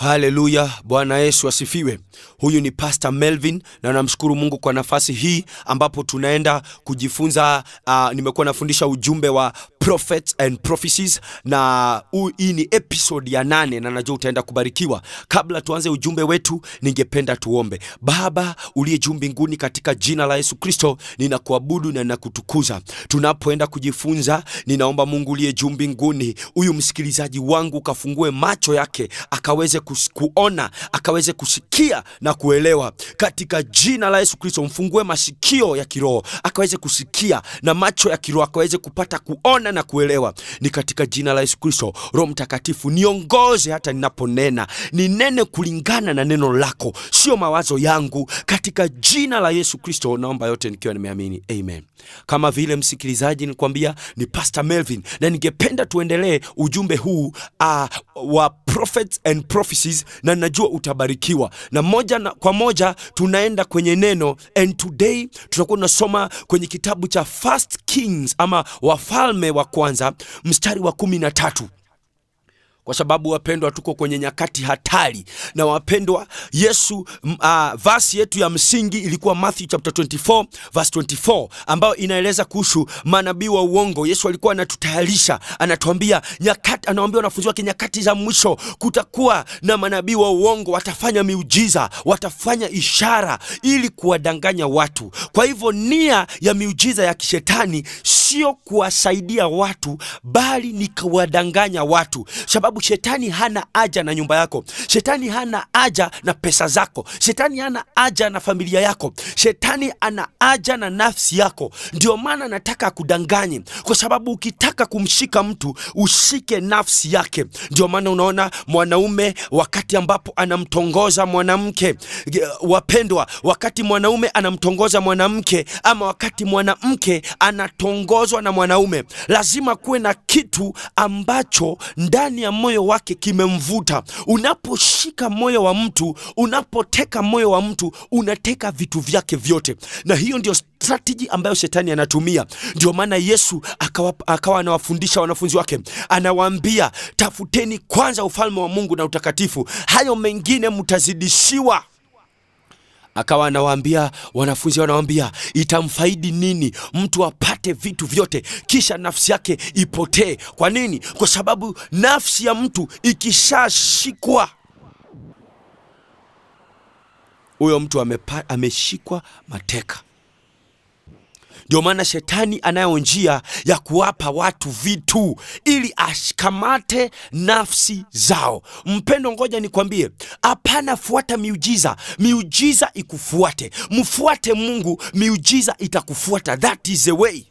Haleluya, Bwana Yesu asifiwe. Huyu ni Pastor Melvin na namshukuru Mungu kwa nafasi hii ambapo tunaenda kujifunza. Nimekuwa nafundisha ujumbe wa Prophets and Prophecies na hii ni episode ya 8 na najua utaenda kubarikiwa. Kabla tuanze ujumbe wetu, ningependa tuombe. Baba uliye juu mbinguni, katika jina la Yesu Kristo ninakuabudu na ninakutukuza. Tunapoenda kujifunza, ninaomba Mungu uliye juu mbinguni, huyu msikilizaji wangu kafungue macho yake akaweze kuona, akaweze kusikia na kuelewa. Katika jina la Yesu Kristo mfungue masikio ya kiroho akaweze kusikia, na macho ya kiroho akaweze kupata kuona na kuelewa. Ni katika jina la Yesu Kristo. Roho Mtakatifu niongoze hata ninaponena, ninene kulingana na neno lako, sio mawazo yangu. Katika jina la Yesu Kristo naomba yote nikiwa nimeamini, amen. Kama vile msikilizaji nikwambia, ni Pastor Melvin na ningependa tuendelee ujumbe huu wa Prophets and Prophecies, na najua utabarikiwa. Na moja kwa moja tunaenda kwenye neno, and today tutakuwa tunasoma kwenye kitabu cha First Kings ama Wafalme wa Kwanza mstari wa 13. Kwa sababu wapendwa, tuko kwenye nyakati hatari. Na wapendwa, Yesu verse yetu ya msingi ilikuwa Matthew chapter 24 verse 24, ambayo inaeleza kuhusu manabii wa uongo. Yesu alikuwa anatutayarisha, anatuambia nyakati, anawaambia wanafunzi wake nyakati za mwisho kutakuwa na manabii wa uongo, watafanya miujiza, watafanya ishara ili kuwadanganya watu. Kwa hivyo nia ya miujiza ya kishetani sio kuwasaidia watu, bali ni kuwadanganya watu. Sababu shetani hana haja na nyumba yako, shetani hana haja na pesa zako, shetani hana haja na familia yako, shetani ana haja na nafsi yako. Ndio maana nataka kudanganye, kwa sababu ukitaka kumshika mtu ushike nafsi yake. Ndio maana unaona mwanaume wakati ambapo anamtongoza mwanamke, wapendwa, wakati mwanaume anamtongoza mwanamke ama wakati mwanamke anatongozwa na mwanaume, lazima kuwe na kitu ambacho ndani ya moyo wake kimemvuta. Unaposhika moyo wa mtu, unapoteka moyo wa mtu, unateka vitu vyake vyote. Na hiyo ndio strategy ambayo shetani anatumia. Ndio maana Yesu akawa anawafundisha wanafunzi wake, anawaambia tafuteni kwanza ufalme wa Mungu na utakatifu, hayo mengine mtazidishiwa. Akawa anawaambia wanafunzi, wanawaambia itamfaidi nini mtu apate vitu vyote kisha nafsi yake ipotee? Kwa nini? Kwa sababu nafsi ya mtu ikishashikwa, huyo mtu ameshikwa mateka. Ndio maana shetani anayo njia ya kuwapa watu vitu ili ashikamate nafsi zao. Mpendo, ngoja nikwambie, hapana fuata miujiza, miujiza ikufuate. Mfuate Mungu, miujiza itakufuata. That is the way.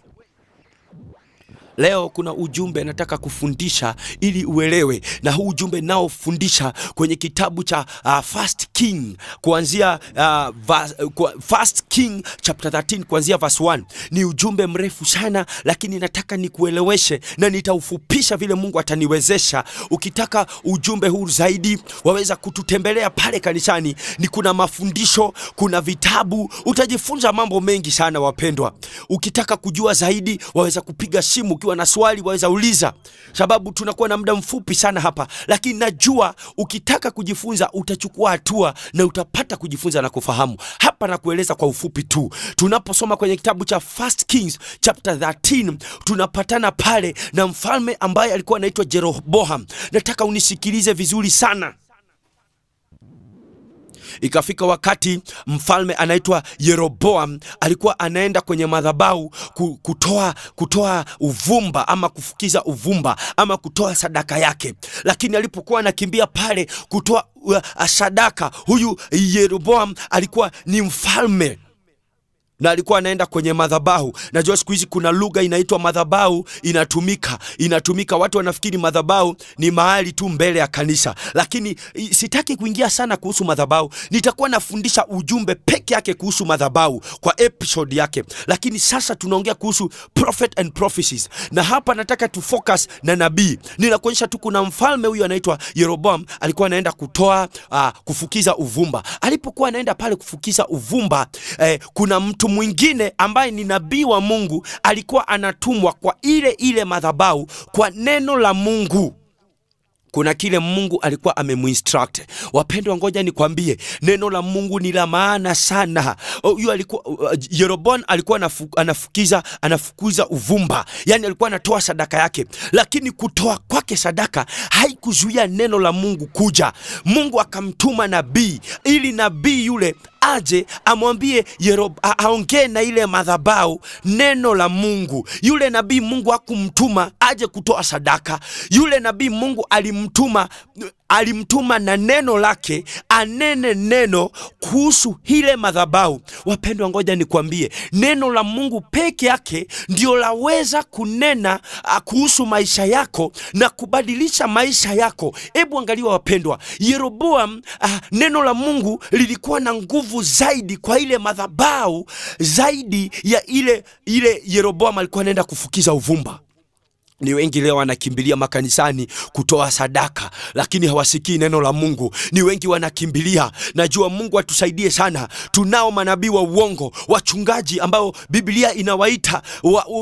Leo kuna ujumbe nataka kufundisha ili uelewe, na huu ujumbe nao fundisha kwenye kitabu cha First King kuanzia First King chapter 13 kuanzia verse 1. Ni ujumbe mrefu sana, lakini nataka nikueleweshe na nitaufupisha vile Mungu ataniwezesha. Ukitaka ujumbe huu zaidi, waweza kututembelea pale kanisani. Ni kuna mafundisho, kuna vitabu, utajifunza mambo mengi sana wapendwa. Ukitaka kujua zaidi, waweza kupiga simu. Ukiwa na swali waweza uliza, sababu tunakuwa na muda mfupi sana hapa, lakini najua ukitaka kujifunza utachukua hatua na utapata kujifunza na kufahamu. Hapa na kueleza kwa ufupi tu. Tunaposoma kwenye kitabu cha First Kings chapter 13, tunapatana pale na mfalme ambaye alikuwa anaitwa Jeroboam. Nataka unisikilize vizuri sana. Ikafika wakati mfalme anaitwa Yeroboam alikuwa anaenda kwenye madhabahu kutoa uvumba ama kufukiza uvumba ama kutoa sadaka yake. Lakini alipokuwa anakimbia pale kutoa sadaka, huyu Yeroboam alikuwa ni mfalme na alikuwa anaenda kwenye madhabahu. Najua siku hizi kuna lugha inaitwa madhabahu inatumika. Watu wanafikiri madhabahu ni mahali tu mbele ya kanisa, lakini sitaki kuingia sana kuhusu madhabahu. Nitakuwa nafundisha ujumbe peke yake kuhusu madhabahu kwa episode yake, lakini sasa tunaongea kuhusu Prophet and Prophecies, na hapa nataka tu focus na nabii. Ninakuonyesha tu kuna mfalme huyu anaitwa Yeroboam alikuwa anaenda kufukiza uvumba. Alipokuwa anaenda pale kufukiza uvumba, kuna mtu mwingine ambaye ni nabii wa Mungu alikuwa anatumwa kwa ile madhabahu kwa neno la Mungu. kuna kile Mungu alikuwa amemuinstruct. Wapendwa, ngoja nikwambie, neno la Mungu ni la maana sana. Huyo alikuwa Yeroboam alikuwa anafukuza uvumba. Yani alikuwa anatoa sadaka yake, lakini kutoa kwake sadaka haikuzuia neno la Mungu kuja. Mungu akamtuma nabii, ili nabii yule aje amwambie aongee na ile madhabahu neno la Mungu. Yule nabii Mungu hakumtuma aje kutoa sadaka. Yule nabii Mungu alimtuma na neno lake, anene neno kuhusu ile madhabahu. Wapendwa, ngoja nikwambie, neno la Mungu peke yake ndio laweza kunena kuhusu maisha yako na kubadilisha maisha yako. Hebu angalia wapendwa, Yeroboam, neno la Mungu lilikuwa na nguvu zaidi kwa ile madhabahu zaidi ya ile Yeroboam alikuwa anaenda kufukiza uvumba. Ni wengi leo wanakimbilia makanisani kutoa sadaka, lakini hawasikii neno la Mungu. Ni wengi wanakimbilia, najua Mungu atusaidie sana. Tunao manabii wa uongo, wachungaji ambao Biblia inawaita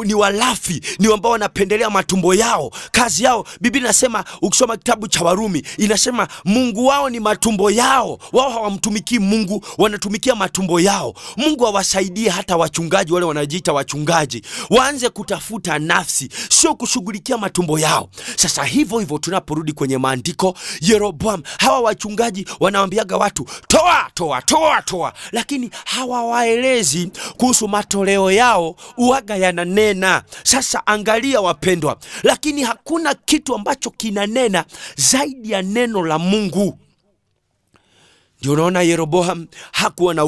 ni walafi, ni ambao wanapendelea matumbo yao, kazi yao. Biblia inasema, ukisoma kitabu cha Warumi, inasema Mungu wao ni matumbo yao. Wao hawamtumikii Mungu, wanatumikia matumbo yao. Mungu awasaidie hata wachungaji wale wanajiita wachungaji waanze kutafuta nafsi, sio kushughulikia matumbo yao. Sasa hivyo tunaporudi kwenye maandiko, Yeroboam, hawa wachungaji wanaambiaga watu toa, lakini hawawaelezi kuhusu matoleo yao uaga yananena. Sasa angalia wapendwa, lakini hakuna kitu ambacho kinanena zaidi ya neno la Mungu. Ndio unaona Yeroboam hakuwa na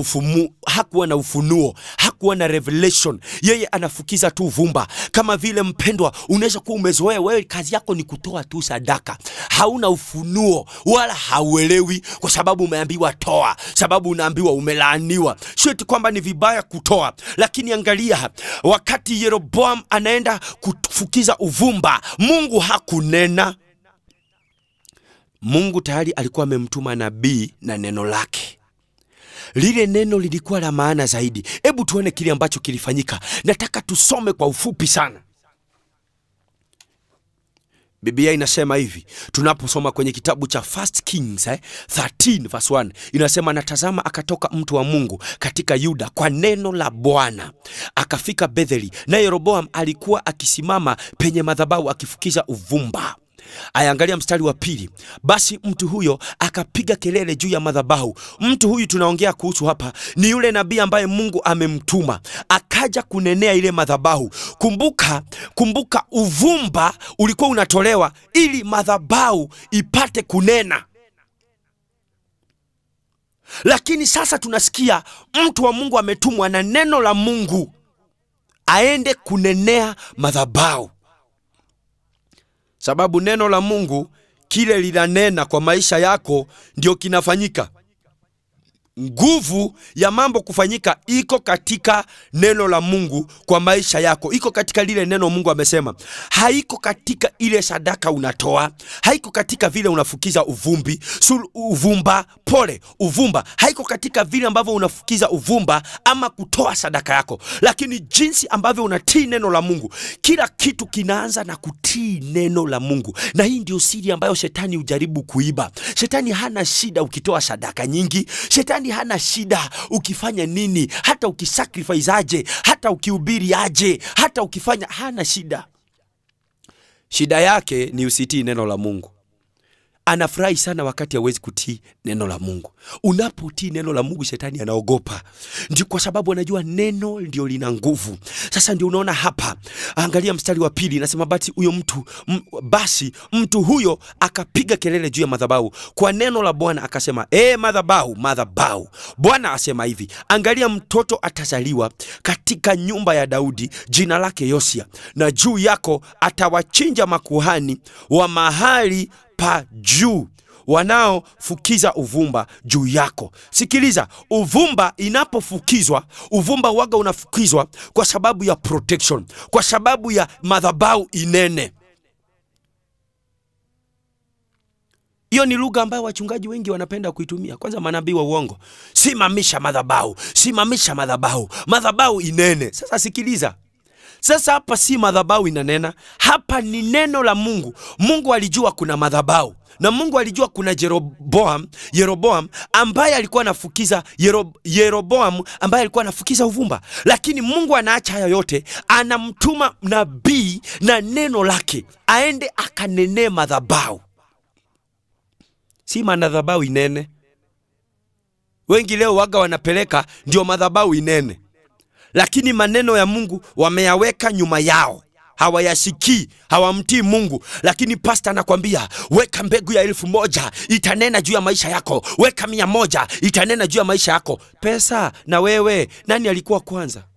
ufunuo, hakuwa na revelation. Yeye anafukiza tu vumba. Kama vile mpendwa, unaweza kuwa umezoea wewe kazi yako ni kutoa tu sadaka. Hauna ufunuo wala hauelewi, kwa sababu umeambiwa toa, sababu unaambiwa umelaaniwa. Sio eti kwamba ni vibaya kutoa, lakini angalia, wakati Yeroboam anaenda kufukiza uvumba, Mungu hakunena. Mungu tayari alikuwa amemtuma nabii na neno lake. Lile neno lilikuwa la maana zaidi. Hebu tuone kile ambacho kilifanyika. Nataka tusome kwa ufupi sana. Biblia inasema hivi, tunaposoma kwenye kitabu cha 1 Kings 13 verse 1, inasema, natazama akatoka mtu wa Mungu katika Yuda kwa neno la Bwana, akafika Betheli, na Yeroboam alikuwa akisimama penye madhabahu akifukiza uvumba. Ayaangalia mstari wa 2. Basi mtu huyo akapiga kelele juu ya madhabahu. Mtu huyu tunaongea kuhusu hapa ni yule nabii ambaye Mungu amemtuma akaja kunenea ile madhabahu. Kumbuka uvumba ulikuwa unatolewa ili madhabahu ipate kunena. Lakini sasa tunasikia mtu wa Mungu ametumwa na neno la Mungu aende kunenea madhabahu. Sababu neno la Mungu kile linanena kwa maisha yako ndio kinafanyika. Nguvu ya mambo kufanyika iko katika neno la Mungu kwa maisha yako. Iko katika lile neno Mungu amesema. Haiko katika ile sadaka unatoa. Haiko katika vile unafukiza uvumba. Haiko katika vile ambavyo unafukiza uvumba ama kutoa sadaka yako. Lakini jinsi ambavyo unatii neno la Mungu. Kila kitu kinaanza na kutii neno la Mungu. Na hii ndio siri ambayo shetani hujaribu kuiba. Shetani hana shida ukitoa sadaka nyingi. Shetani hana shida ukifanya nini, hata ukisacrifice aje, hata ukihubiri aje, hata ukifanya, hana shida. Shida yake ni usitii neno la Mungu. Anafurahi sana wakati hawezi kutii neno la Mungu. Unapotii neno la Mungu, shetani anaogopa. Ndio kwa sababu anajua neno ndio lina nguvu. Sasa ndio unaona hapa. Angalia mstari wa 2, inasema basi mtu huyo akapiga kelele juu ya madhabahu kwa neno la Bwana akasema, madhabahu. Bwana asema hivi, angalia mtoto atazaliwa katika nyumba ya Daudi, jina lake Yosia, na juu yako atawachinja makuhani wa mahali pa juu wanaofukiza uvumba juu yako. Sikiliza, uvumba inapofukizwa, uvumba waga unafukizwa kwa sababu ya protection, kwa sababu ya madhabahu inene. Hiyo ni lugha ambayo wachungaji wengi wanapenda kuitumia. Kwanza manabii wa uongo, simamisha madhabahu, madhabahu inene. Sasa sikiliza, Sasa hapa si madhabahu inanena, hapa ni neno la Mungu. Mungu alijua kuna madhabahu, na Mungu alijua kuna Yeroboam ambaye alikuwa anafukiza Yeroboam ambaye alikuwa anafukiza uvumba. Lakini Mungu anaacha haya yote, anamtuma nabii na neno lake aende akanene madhabahu. Si madhabahu inene. Wengi leo waga wanapeleka ndio madhabahu inene, lakini maneno ya Mungu wameyaweka nyuma yao, hawayasikii, hawamtii Mungu. Lakini pastor anakuambia weka mbegu ya 1000 itanena juu ya maisha yako, weka 100 itanena juu ya maisha yako. Pesa na wewe, nani alikuwa kwanza?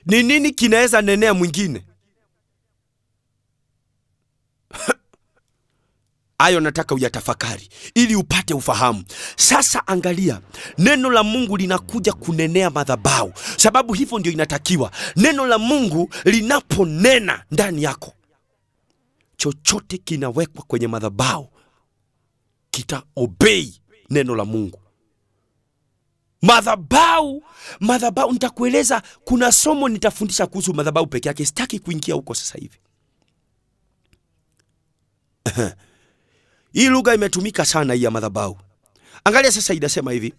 Ni nini kinaweza nenea mwingine? Ayo nataka uyatafakari ili upate ufahamu. Sasa angalia, neno la Mungu linakuja kunenea madhabahu, sababu hivyo ndio inatakiwa. Neno la Mungu linaponena ndani yako, chochote kinawekwa kwenye madhabahu kita obey neno la Mungu. Madhabahu, nitakueleza, kuna somo nitafundisha kuhusu madhabahu peke yake, sitaki kuingia huko sasa hivi. Hii lugha imetumika sana hii ya madhabahu. Angalia sasa, inasema hivi.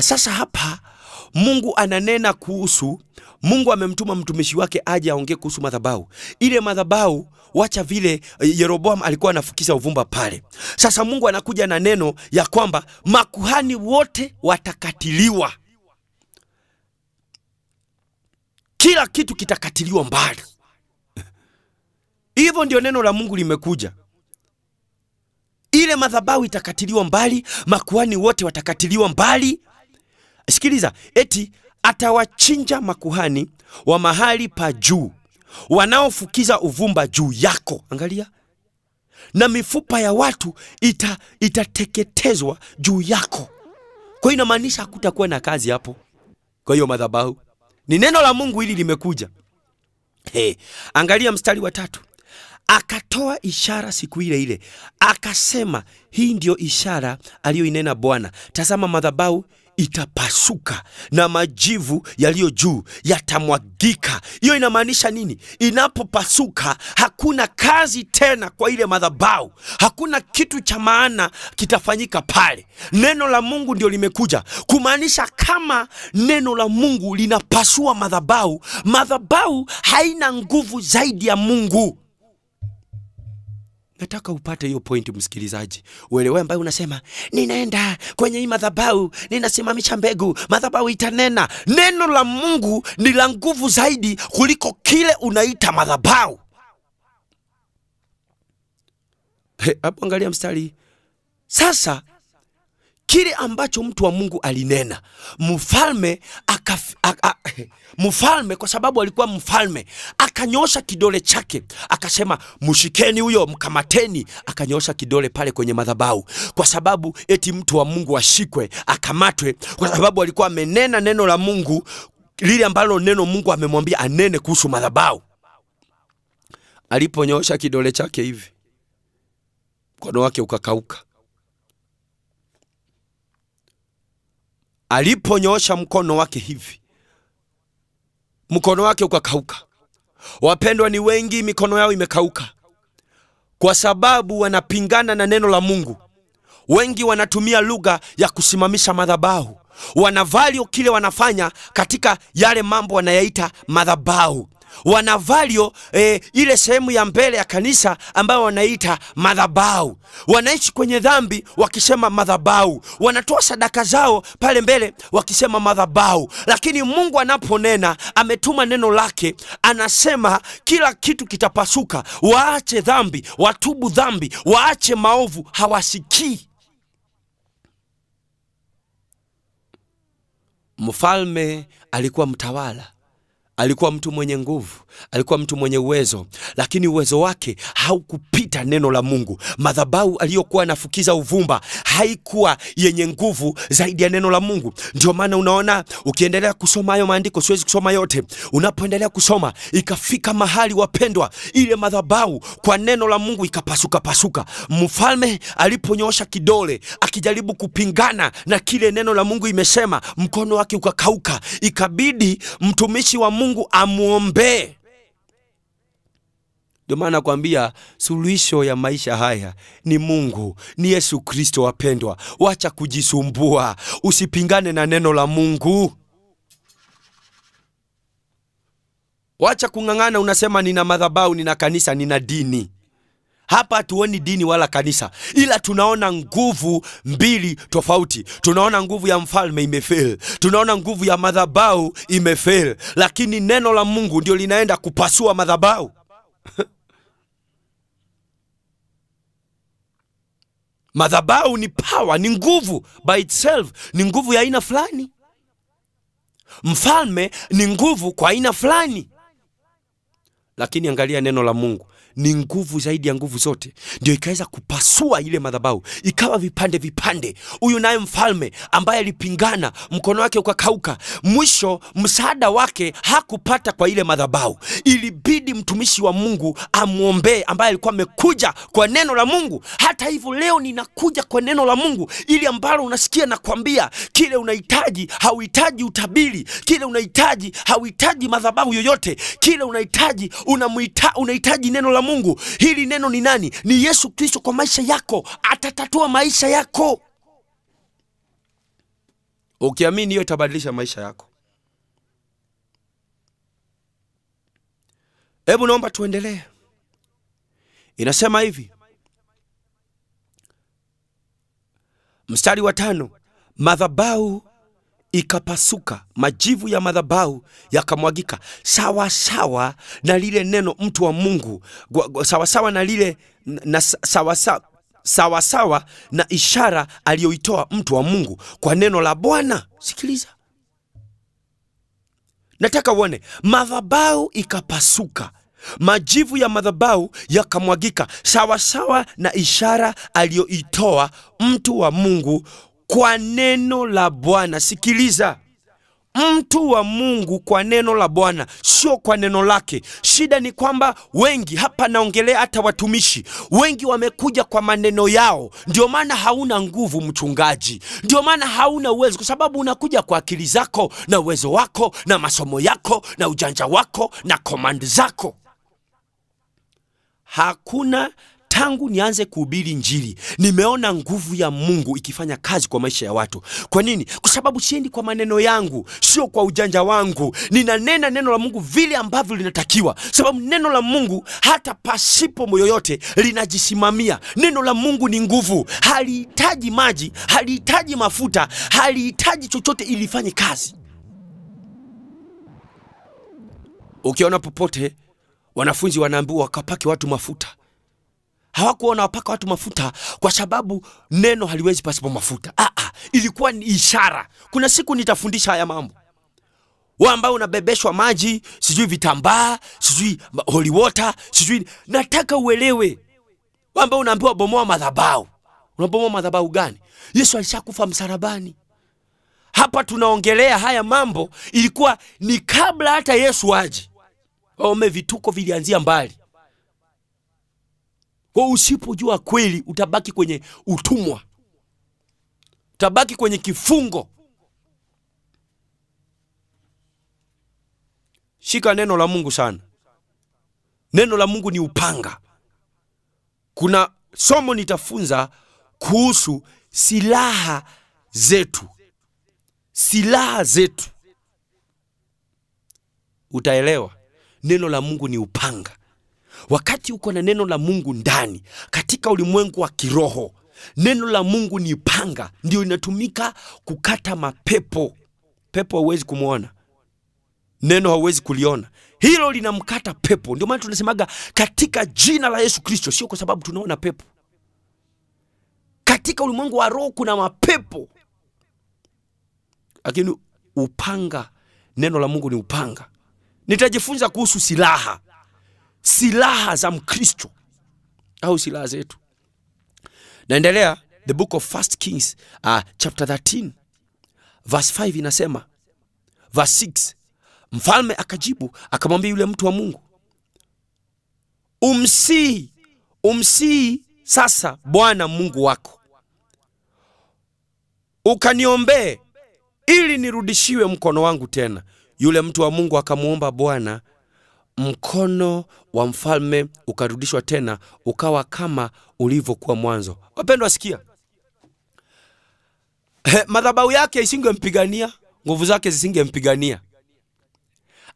Sasa hapa Mungu ananena kuhusu, Mungu amemtuma mtumishi wake aje aongee kuhusu madhabahu. Ile madhabahu, wacha vile Yeroboam alikuwa anafukiza uvumba pale. Sasa Mungu anakuja na neno ya kwamba makuhani wote watakatiliwa. Kila kitu kitakatiliwa mbali. Hivyo ndio neno la Mungu limekuja. Ile madhabahu itakatiliwa mbali, makuhani wote watakatiliwa mbali. Sikiliza, eti atawachinja makuhani wa mahali pa juu wanaofukiza uvumba juu yako. Angalia, na mifupa ya watu itateketezwa juu yako. Kwa hiyo inamaanisha hakutakuwa na kazi hapo. Kwa hiyo madhabahu ni neno la Mungu hili limekuja. Angalia mstari wa 3. Akatoa ishara siku ile ile, akasema, hii ndio ishara aliyoinena Bwana. Tazama, madhabahu itapasuka na majivu yaliyo juu yatamwagika. Hiyo inamaanisha nini? Inapopasuka hakuna kazi tena kwa ile madhabahu, hakuna kitu cha maana kitafanyika pale. Neno la Mungu ndio limekuja kumaanisha kama neno la Mungu linapasua madhabahu, madhabahu haina nguvu zaidi ya Mungu. Nataka upate hiyo point, msikilizaji. Wewe ambaye unasema ninaenda kwenye hii madhabahu, ninasimamisha mbegu, madhabahu itanena. Neno la Mungu ni la nguvu zaidi kuliko kile unaita madhabahu. Hapo angalia mstari. Sasa kile ambacho mtu wa Mungu alinena, mfalme kwa sababu alikuwa mfalme, akanyosha kidole chake akasema, mshikeni huyo, mkamateni. Akanyosha kidole pale kwenye madhabahu, kwa sababu eti mtu wa Mungu ashikwe, akamatwe, kwa sababu alikuwa amenena neno la Mungu, lile ambalo neno Mungu amemwambia anene kuhusu madhabahu. Aliponyosha kidole chake hivi, mkono wake ukakauka. Aliponyosha mkono wake hivi, mkono wake ukakauka. Wapendwa, ni wengi mikono yao imekauka kwa sababu wanapingana na neno la Mungu. Wengi wanatumia lugha ya kusimamisha madhabahu, wanavalio kile wanafanya katika yale mambo wanayaita madhabahu. Wanavalio ile sehemu ya mbele ya kanisa ambayo wanaita madhabahu. Wanaishi kwenye dhambi wakisema madhabahu, wanatoa sadaka zao pale mbele wakisema madhabahu. Lakini Mungu anaponena, ametuma neno lake, anasema kila kitu kitapasuka. Waache dhambi, watubu dhambi, waache maovu. Hawasikii. Mfalme alikuwa mtawala Alikuwa mtu mwenye nguvu, alikuwa mtu mwenye uwezo, lakini uwezo wake haukupita neno la Mungu. Madhabahu aliyokuwa anafukiza uvumba haikuwa yenye nguvu zaidi ya neno la Mungu. Ndio maana unaona ukiendelea kusoma hayo maandiko, siwezi kusoma yote, unapoendelea kusoma ikafika mahali wapendwa, ile madhabahu kwa neno la Mungu ikapasuka pasuka. Mfalme aliponyosha kidole akijaribu kupingana na kile neno la Mungu imesema, mkono wake ukakauka, ikabidi mtumishi wa Mungu amuombe. Ndio maana nakwambia suluhisho ya maisha haya ni Mungu, ni Yesu Kristo. Wapendwa, wacha kujisumbua, usipingane na neno la Mungu. Wacha kungangana unasema nina madhabahu, nina kanisa, nina dini. Hapa hatuoni dini wala kanisa, ila tunaona nguvu mbili tofauti. Tunaona nguvu ya mfalme imefail, tunaona nguvu ya madhabahu imefail, lakini neno la Mungu ndio linaenda kupasua madhabahu. Madhabahu ni power, ni nguvu by itself, ni nguvu ya aina fulani. Mfalme ni nguvu kwa aina fulani, lakini angalia neno la Mungu ni nguvu zaidi ya nguvu zote. Ndio ikaweza kupasua ile madhabahu, ikawa vipande vipande. Huyu naye mfalme ambaye alipingana, mkono wake ukakauka. Mwisho msaada wake hakupata kwa ile madhabahu, ilibidi mtumishi wa Mungu amuombe, ambaye alikuwa amekuja kwa neno la Mungu. Hata hivyo leo ninakuja kwa neno la Mungu, ili ambalo unasikia na kuambia kile unahitaji. Hauhitaji utabiri, kile unahitaji hauhitaji madhabahu yoyote, kile unahitaji unahitaji neno la Mungu. Hili neno ni nani? Ni Yesu Kristo kwa maisha yako. Atatatua maisha yako. Ukiamini hiyo itabadilisha maisha yako. Hebu naomba tuendelee. Inasema hivi, mstari wa 5, madhabahu ikapasuka, majivu ya madhabahu yakamwagika, sawa sawa na lile neno mtu wa Mungu, sawa sawa na lile na sawa sawa na ishara aliyoitoa mtu wa Mungu kwa neno la Bwana. Sikiliza, nataka uone, madhabahu ikapasuka, majivu ya madhabahu yakamwagika, sawa sawa na ishara aliyoitoa mtu wa Mungu kwa neno la Bwana. Sikiliza, mtu wa Mungu kwa neno la Bwana, sio kwa neno lake. Shida ni kwamba wengi hapa, naongelea hata watumishi wengi, wamekuja kwa maneno yao. Ndio maana hauna nguvu mchungaji, ndio maana hauna uwezo, kwa sababu unakuja kwa akili zako na uwezo wako na masomo yako na ujanja wako na command zako. Hakuna. Tangu nianze kuhubiri Injili, nimeona nguvu ya Mungu ikifanya kazi kwa maisha ya watu. Kwa nini? Kwa sababu siendi kwa maneno yangu, sio kwa ujanja wangu. Ninanena neno la Mungu vile ambavyo linatakiwa, sababu neno la Mungu hata pasipo yoyote linajisimamia. Neno la Mungu ni nguvu, halihitaji maji, halihitaji mafuta, halihitaji chochote ili ifanye kazi. Ukiona popote wanafunzi wanaambiwa wakapake watu mafuta, hawakuona wapaka watu mafuta kwa sababu neno haliwezi pasipo mafuta. Ilikuwa ni ishara. Kuna siku nitafundisha haya mambo. Wewe ambao unabebeshwa maji, sijui vitambaa, sijui holy water, sijui, nataka uelewe. Wewe ambao unaambiwa bomoa madhabahu, unabomoa madhabahu gani? Yesu alishakufa msalabani. Hapa tunaongelea haya mambo, ilikuwa ni kabla hata Yesu aje. Vituko vilianzia mbali. Kwa usipojua kweli, utabaki kwenye utumwa, utabaki kwenye kifungo. Shika neno la Mungu sana. Neno la Mungu ni upanga. Kuna somo nitafunza kuhusu silaha zetu. Silaha zetu. Utaelewa. Neno la Mungu ni upanga. Wakati uko na neno la Mungu ndani, katika ulimwengu wa kiroho, neno la Mungu ni panga, ndio inatumika kukata mapepo. Pepo hauwezi kumuona, neno hauwezi kuliona, hilo linamkata pepo. Ndio maana tunasemaga katika jina la Yesu Kristo, sio kwa sababu tunaona pepo. Katika ulimwengu wa roho kuna mapepo, lakini upanga, neno la Mungu ni upanga. nitajifunza kuhusu silaha za Mkristo au silaha zetu. Naendelea, the book of 1 Kings chapter 13 verse 5 inasema, verse 6, mfalme akajibu akamwambia yule mtu wa Mungu, umsii sasa Bwana Mungu wako, ukaniombee ili nirudishiwe mkono wangu tena. Yule mtu wa Mungu akamuomba Bwana, mkono wa mfalme ukarudishwa tena, ukawa kama ulivyokuwa mwanzo. Wapendwa, sikia, madhabahu yake isingempigania, nguvu zake zisingempigania.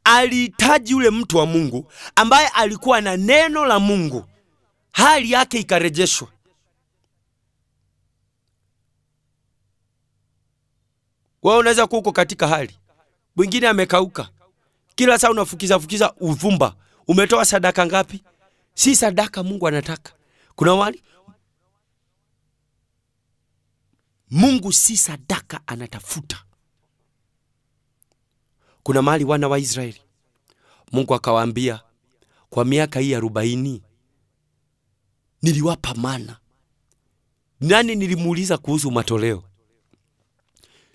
Alihitaji yule mtu wa Mungu ambaye alikuwa na neno la Mungu, hali yake ikarejeshwa. Wewe unaweza kuwa uko katika hali, mwingine amekauka, kila saa unafukiza uvumba. Umetoa sadaka ngapi? Si sadaka Mungu anataka. Kuna wali Mungu si sadaka anatafuta. Kuna mahali wana wa Israeli Mungu akawaambia, kwa miaka hii 40 niliwapa mana. Nani nilimuuliza kuhusu matoleo?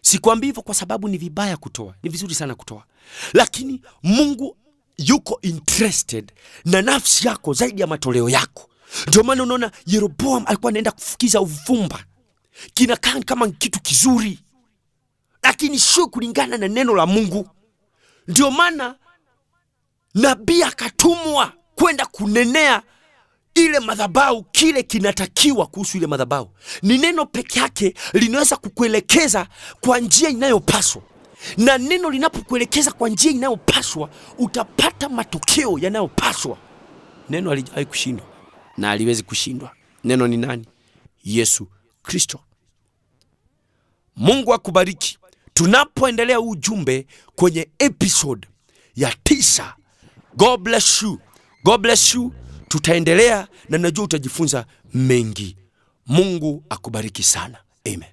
Sikwambii hivyo kwa sababu ni vibaya kutoa. Ni vizuri sana kutoa. Lakini Mungu yuko interested na nafsi yako zaidi ya matoleo yako. Ndio maana unaona Yeroboam alikuwa anaenda kufukiza uvumba. Kinakaa kama kitu kizuri, lakini sio kulingana na neno la Mungu. Ndio maana nabii akatumwa kwenda kunenea ile madhabahu kile kinatakiwa kuhusu ile madhabahu. Ni neno peke yake linaweza kukuelekeza kwa njia inayopaswa. Na neno linapokuelekeza kwa njia inayopaswa, utapata matokeo yanayopaswa. Neno halijawahi kushindwa na haliwezi kushindwa. Neno ni nani? Yesu Kristo. Mungu akubariki. Tunapoendelea ujumbe kwenye episode ya 9. God bless you. God bless you. Tutaendelea na najua utajifunza mengi. Mungu akubariki sana. Amen.